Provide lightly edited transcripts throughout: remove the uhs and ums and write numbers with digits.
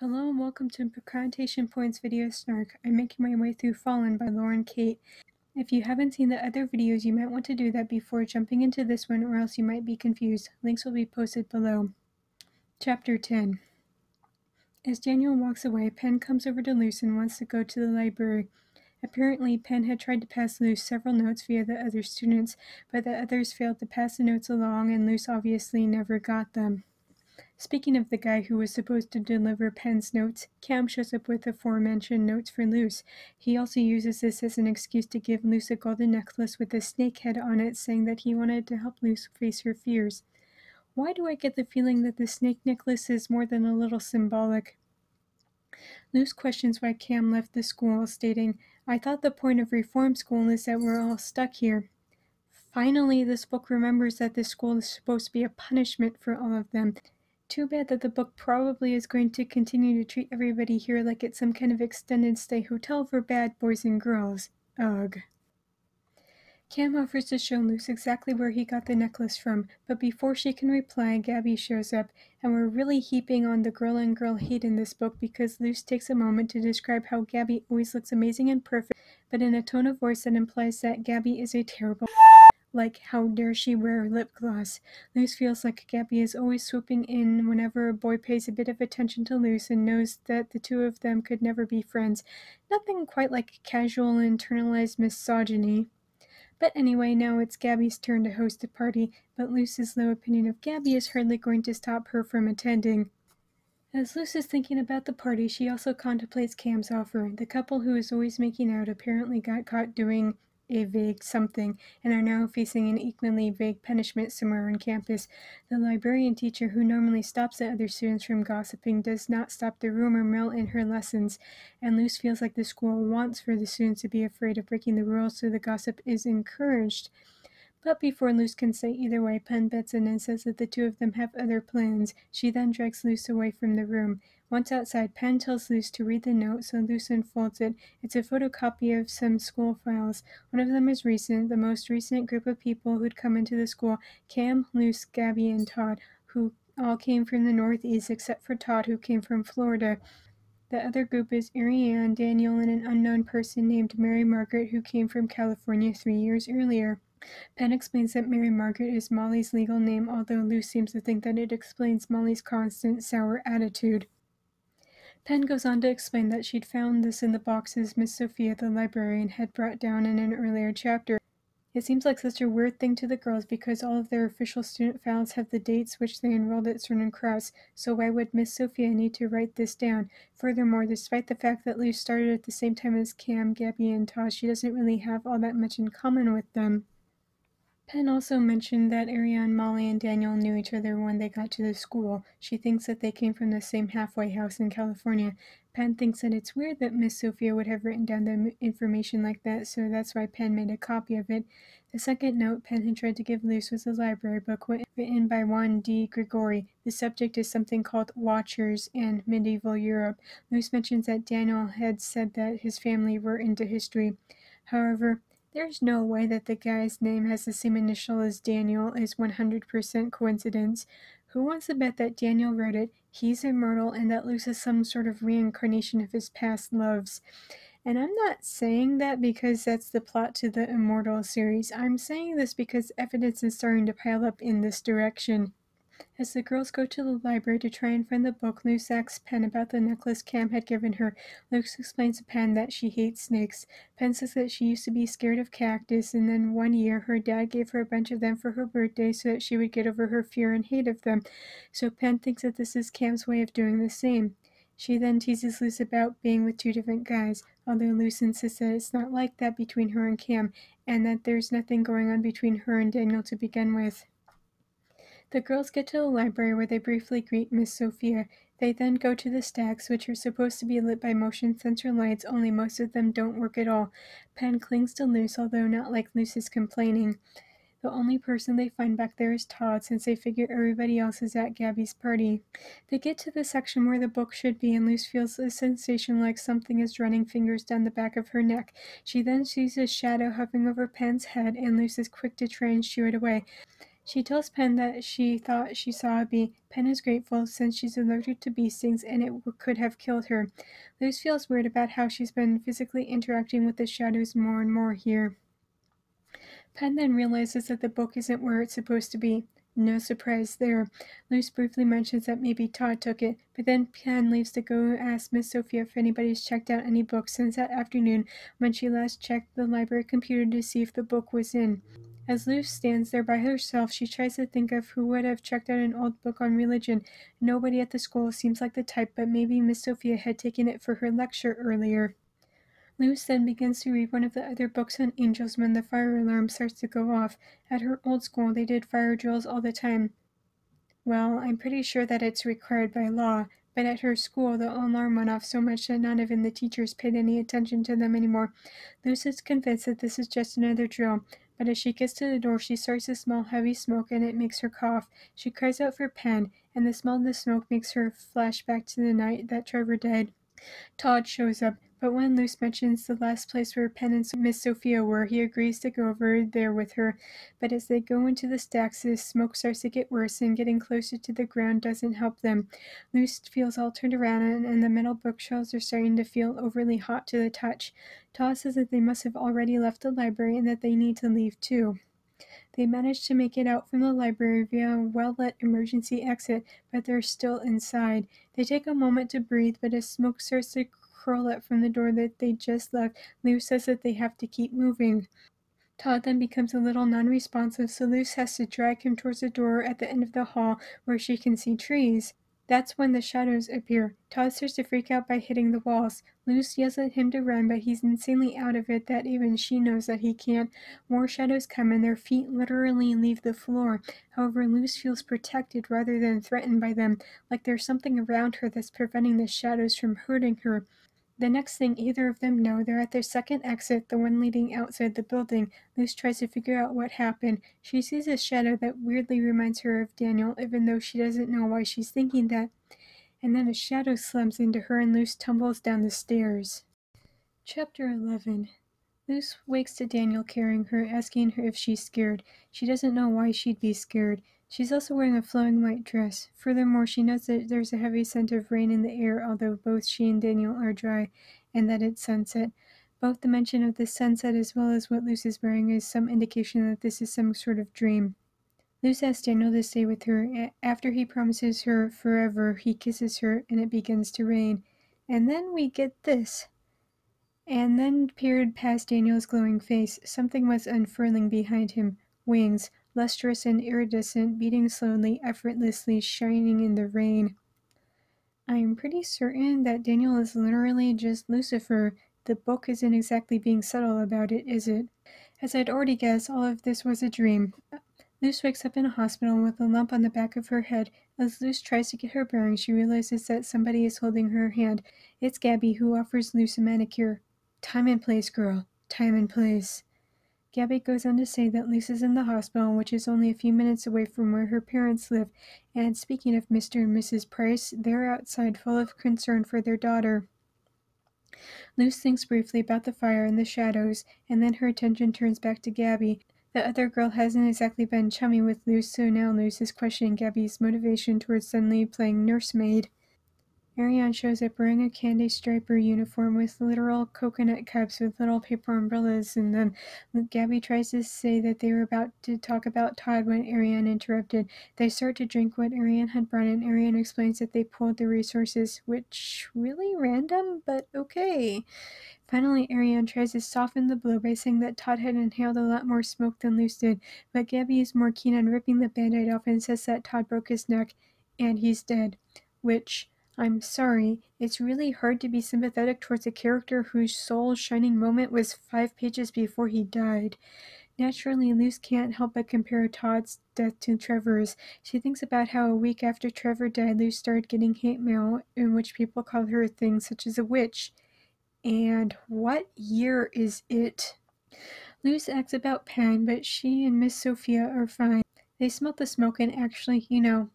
Hello and welcome to Procrastination Points Video Snark. I'm making my way through Fallen by Lauren Kate. If you haven't seen the other videos, you might want to do that before jumping into this one, or else you might be confused. Links will be posted below. Chapter 10. As Daniel walks away, Penn comes over to Luce and wants to go to the library. Apparently, Penn had tried to pass Luce several notes via the other students, but the others failed to pass the notes along, and Luce obviously never got them. Speaking of the guy who was supposed to deliver Penn's notes, Cam shows up with the aforementioned notes for Luce. He also uses this as an excuse to give Luce a golden necklace with a snake head on it, saying that he wanted to help Luce face her fears. Why do I get the feeling that the snake necklace is more than a little symbolic? Luce questions why Cam left the school, stating, "I thought the point of reform school is that we're all stuck here." Finally, this book remembers that this school is supposed to be a punishment for all of them. Too bad that the book probably is going to continue to treat everybody here like it's some kind of extended stay hotel for bad boys and girls. Ugh. Cam offers to show Luce exactly where he got the necklace from, but before she can reply, Gabby shows up, and we're really heaping on the girl-on-girl hate in this book because Luce takes a moment to describe how Gabby always looks amazing and perfect, but in a tone of voice that implies that Gabby is a terrible like, how dare she wear lip gloss? Luce feels like Gabby is always swooping in whenever a boy pays a bit of attention to Luce and knows that the two of them could never be friends. Nothing quite like casual internalized misogyny. But anyway, now it's Gabby's turn to host a party, but Luce's low opinion of Gabby is hardly going to stop her from attending. As Luce is thinking about the party, she also contemplates Cam's offer. The couple who is always making out apparently got caught doing a vague something and are now facing an equally vague punishment somewhere on campus. The librarian teacher who normally stops the other students from gossiping does not stop the rumor mill in her lessons, and Luce feels like the school wants for the students to be afraid of breaking the rules, so the gossip is encouraged. But before Luce can say either way, Penn bets in and says that the two of them have other plans. She then drags Luce away from the room. Once outside, Penn tells Luce to read the note, so Luce unfolds it. It's a photocopy of some school files. One of them is recent, the most recent group of people who'd come into the school: Cam, Luce, Gabby, and Todd, who all came from the Northeast except for Todd, who came from Florida. The other group is Ariane, Daniel, and an unknown person named Mary Margaret, who came from California 3 years earlier. Penn explains that Mary Margaret is Molly's legal name, although Luce seems to think that it explains Molly's constant sour attitude. Penn goes on to explain that she'd found this in the boxes Miss Sophia, the librarian, had brought down in an earlier chapter. It seems like such a weird thing to the girls because all of their official student files have the dates which they enrolled at certain crafts, so why would Miss Sophia need to write this down? Furthermore, despite the fact that Luce started at the same time as Cam, Gabby, and Tosh, she doesn't really have all that much in common with them. Penn also mentioned that Ariane, Molly, and Daniel knew each other when they got to the school. She thinks that they came from the same halfway house in California. Penn thinks that it's weird that Miss Sophia would have written down the information like that, so that's why Penn made a copy of it. The second note Penn had tried to give Luce was a library book written by Juan D. Grigori. The subject is something called Watchers and Medieval Europe. Luce mentions that Daniel had said that his family were into history. However, there's no way that the guy's name has the same initial as Daniel is 100% coincidence. Who wants to bet that Daniel wrote it, he's immortal, and that Luce is some sort of reincarnation of his past loves? And I'm not saying that because that's the plot to the Immortal series. I'm saying this because evidence is starting to pile up in this direction. As the girls go to the library to try and find the book, Luce asks Penn about the necklace Cam had given her. Luce explains to Penn that she hates snakes. Penn says that she used to be scared of cactus, and then one year her dad gave her a bunch of them for her birthday so that she would get over her fear and hate of them. So Penn thinks that this is Cam's way of doing the same. She then teases Luce about being with two different guys, although Luce insists that it's not like that between her and Cam, and that there's nothing going on between her and Daniel to begin with. The girls get to the library where they briefly greet Miss Sophia. They then go to the stacks, which are supposed to be lit by motion sensor lights, only most of them don't work at all. Penn clings to Luce, although not like Luce is complaining. The only person they find back there is Todd, since they figure everybody else is at Gabby's party. They get to the section where the book should be, and Luce feels a sensation like something is running fingers down the back of her neck. She then sees a shadow hovering over Penn's head, and Luce is quick to try and shoo it away. She tells Pen that she thought she saw a bee. Pen is grateful since she's allergic to bee stings and it could have killed her. Luz feels weird about how she's been physically interacting with the shadows more and more here. Pen then realizes that the book isn't where it's supposed to be. No surprise there. Luz briefly mentions that maybe Todd took it, but then Pen leaves to go ask Miss Sophia if anybody's checked out any books since that afternoon when she last checked the library computer to see if the book was in. As Luz stands there by herself, she tries to think of who would have checked out an old book on religion. Nobody at the school seems like the type, but maybe Miss Sophia had taken it for her lecture earlier. Luz then begins to read one of the other books on angels when the fire alarm starts to go off. At her old school, they did fire drills all the time. Well, I'm pretty sure that it's required by law, but at her school, the alarm went off so much that not even the teachers paid any attention to them anymore. Luz is convinced that this is just another drill, but as she gets to the door, she starts to smell heavy smoke and it makes her cough. She cries out for Pen, and the smell of the smoke makes her flash back to the night that Trevor died. Todd shows up, but when Luz mentions the last place where Pen and Miss Sophia were, he agrees to go over there with her. But as they go into the stacks, the smoke starts to get worse, and getting closer to the ground doesn't help them. Luz feels all turned around, and the metal bookshelves are starting to feel overly hot to the touch. Todd says that they must have already left the library and that they need to leave too. They manage to make it out from the library via a well-lit emergency exit, but they're still inside. They take a moment to breathe, but as smoke starts to curl up from the door that they just left, Luz says that they have to keep moving. Todd then becomes a little non-responsive, so Luz has to drag him towards the door at the end of the hall where she can see trees. That's when the shadows appear. Todd starts to freak out by hitting the walls. Luz yells at him to run, but he's insanely out of it that even she knows that he can't. More shadows come and their feet literally leave the floor. However, Luz feels protected rather than threatened by them, like there's something around her that's preventing the shadows from hurting her. The next thing either of them know, they're at their second exit, the one leading outside the building. Luz tries to figure out what happened. She sees a shadow that weirdly reminds her of Daniel, even though she doesn't know why she's thinking that. And then a shadow slams into her and Luz tumbles down the stairs. Chapter 11. Luz wakes to Daniel carrying her, asking her if she's scared. She doesn't know why she'd be scared. She's also wearing a flowing white dress. Furthermore, she knows that there's a heavy scent of rain in the air, although both she and Daniel are dry, and that it's sunset. Both the mention of the sunset as well as what Luz is wearing is some indication that this is some sort of dream. Luz asks Daniel to stay with her. After he promises her forever, he kisses her, and it begins to rain. And then we get this. And then peered past Daniel's glowing face. Something was unfurling behind him. Wings, lustrous and iridescent, beating slowly, effortlessly, shining in the rain. I'm pretty certain that Daniel is literally just Lucifer. The book isn't exactly being subtle about it, is it? As I'd already guessed, all of this was a dream. Luz wakes up in a hospital with a lump on the back of her head. As Luz tries to get her bearings, she realizes that somebody is holding her hand. It's Gabby, who offers Luz a manicure. Time and place, girl. Time and place. Gabby goes on to say that Luz is in the hospital, which is only a few minutes away from where her parents live, and speaking of Mr. and Mrs. Price, they're outside full of concern for their daughter. Luz thinks briefly about the fire and the shadows, and then her attention turns back to Gabby. The other girl hasn't exactly been chummy with Luz, so now Luz is questioning Gabby's motivation towards suddenly playing nursemaid. Ariane shows up wearing a candy striper uniform with literal coconut cups with little paper umbrellas in them. Gabby tries to say that they were about to talk about Todd when Ariane interrupted. They start to drink what Ariane had brought, and Ariane explains that they pulled the resources, which really random, but okay. Finally, Ariane tries to soften the blow by saying that Todd had inhaled a lot more smoke than Luz did, but Gabby is more keen on ripping the band-aid off and says that Todd broke his neck, and he's dead. Which, I'm sorry, it's really hard to be sympathetic towards a character whose soul's shining moment was 5 pages before he died. Naturally, Luz can't help but compare Todd's death to Trevor's. She thinks about how a week after Trevor died, Luz started getting hate mail in which people called her things such as a witch. And what year is it? Luz asks about Pen, but she and Miss Sophia are fine. They smelled the smoke and actually,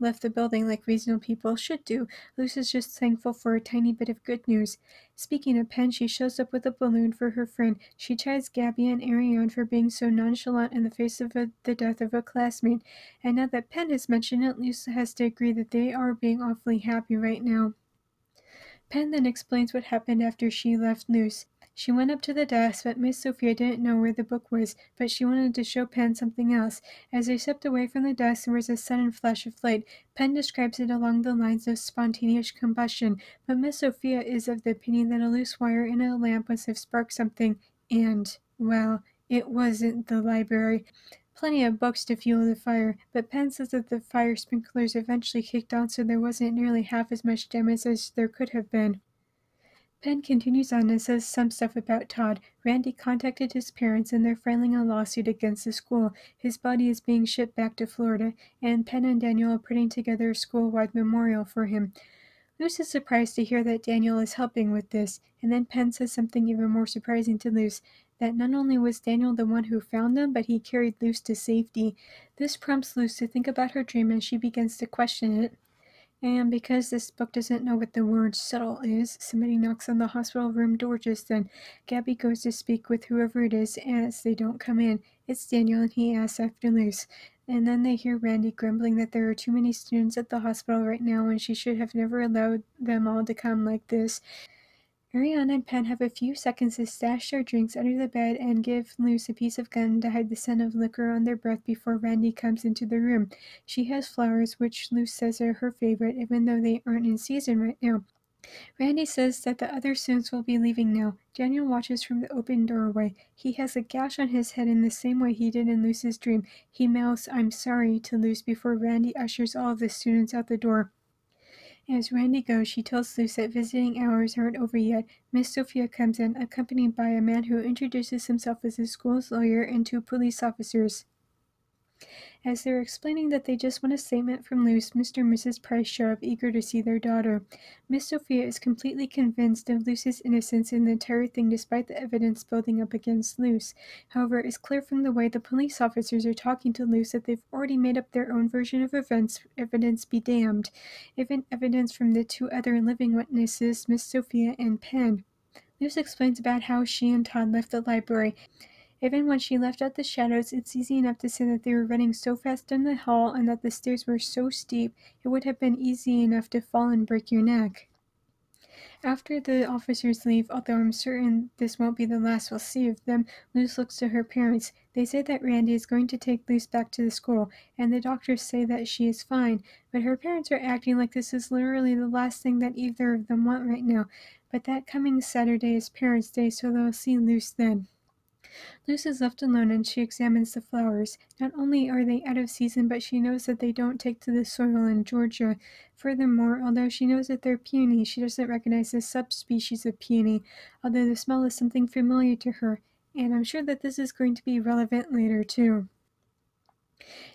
left the building like reasonable people should do. Luce is just thankful for a tiny bit of good news. Speaking of Pen, she shows up with a balloon for her friend. She chides Gabby and Ariane for being so nonchalant in the face of the death of a classmate. And now that Pen has mentioned it, Luce has to agree that they are being awfully happy right now. Pen then explains what happened after she left Luce. She went up to the desk, but Miss Sophia didn't know where the book was, but she wanted to show Pen something else. As they stepped away from the desk, there was a sudden flash of light. Pen describes it along the lines of spontaneous combustion, but Miss Sophia is of the opinion that a loose wire in a lamp must have sparked something, and, well, it wasn't the library. Plenty of books to fuel the fire, but Pen says that the fire sprinklers eventually kicked on, so there wasn't nearly half as much damage as there could have been. Pen continues on and says some stuff about Todd. Randy contacted his parents and they're filing a lawsuit against the school. His body is being shipped back to Florida, and Pen and Daniel are putting together a school-wide memorial for him. Luce is surprised to hear that Daniel is helping with this, and then Pen says something even more surprising to Luce, that not only was Daniel the one who found them, but he carried Luce to safety. This prompts Luce to think about her dream and she begins to question it. And because this book doesn't know what the word subtle is, somebody knocks on the hospital room door just then. Gabby goes to speak with whoever it is as they don't come in. It's Daniel and he asks after Luce. And then they hear Randy grumbling that there are too many students at the hospital right now and she should have never allowed them all to come like this. Ariana and Pen have a few seconds to stash their drinks under the bed and give Luce a piece of gum to hide the scent of liquor on their breath before Randy comes into the room. She has flowers, which Luce says are her favorite, even though they aren't in season right now. Randy says that the other students will be leaving now. Daniel watches from the open doorway. He has a gash on his head in the same way he did in Luce's dream. He mouths, "I'm sorry," to Luce before Randy ushers all of the students out the door. As Randy goes, she tells Luce that visiting hours aren't over yet. Miss Sophia comes in, accompanied by a man who introduces himself as the school's lawyer and two police officers. As they're explaining that they just want a statement from Luce, Mr. and Mrs. Price show up, eager to see their daughter. Miss Sophia is completely convinced of Luce's innocence in the entire thing despite the evidence building up against Luce. However, it's clear from the way the police officers are talking to Luce that they've already made up their own version of events, evidence be damned. Even evidence from the two other living witnesses, Miss Sophia and Pen. Luce explains about how she and Todd left the library. Even when she left out the shadows, it's easy enough to say that they were running so fast down the hall and that the stairs were so steep, it would have been easy enough to fall and break your neck. After the officers leave, although I'm certain this won't be the last we'll see of them, Luce looks to her parents. They say that Randy is going to take Luce back to the school, and the doctors say that she is fine, but her parents are acting like this is literally the last thing that either of them want right now. But that coming Saturday is Parents' Day, so they'll see Luce then. Luce is left alone and she examines the flowers. Not only are they out of season, but she knows that they don't take to the soil in Georgia. Furthermore, although she knows that they're peony, she doesn't recognize the subspecies of peony, although the smell is something familiar to her, and I'm sure that this is going to be relevant later too.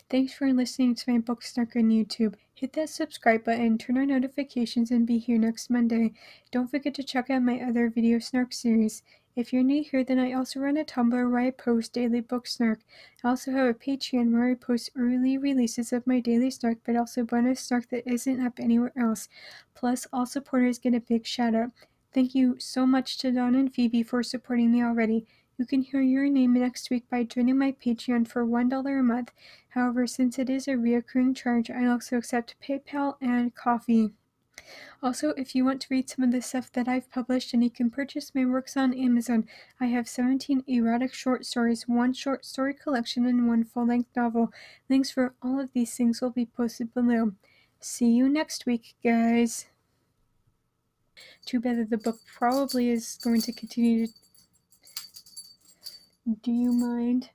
Thanks for listening to my Book Snark on YouTube. Hit that subscribe button, turn on notifications, and be here next Monday. Don't forget to check out my other Video Snark series. If you're new here, then I also run a Tumblr where I post daily book snark. I also have a Patreon where I post early releases of my daily snark, but also bonus snark that isn't up anywhere else. Plus, all supporters get a big shout out. Thank you so much to Dawn and Phoebe for supporting me already. You can hear your name next week by joining my Patreon for $1 a month. However, since it is a recurring charge, I also accept PayPal and Ko-fi. Also, if you want to read some of the stuff that I've published and you can purchase my works on Amazon, I have 17 erotic short stories, 1 short story collection, and 1 full-length novel. Links for all of these things will be posted below. See you next week, guys. Too bad that the book probably is going to continue to... Do you mind?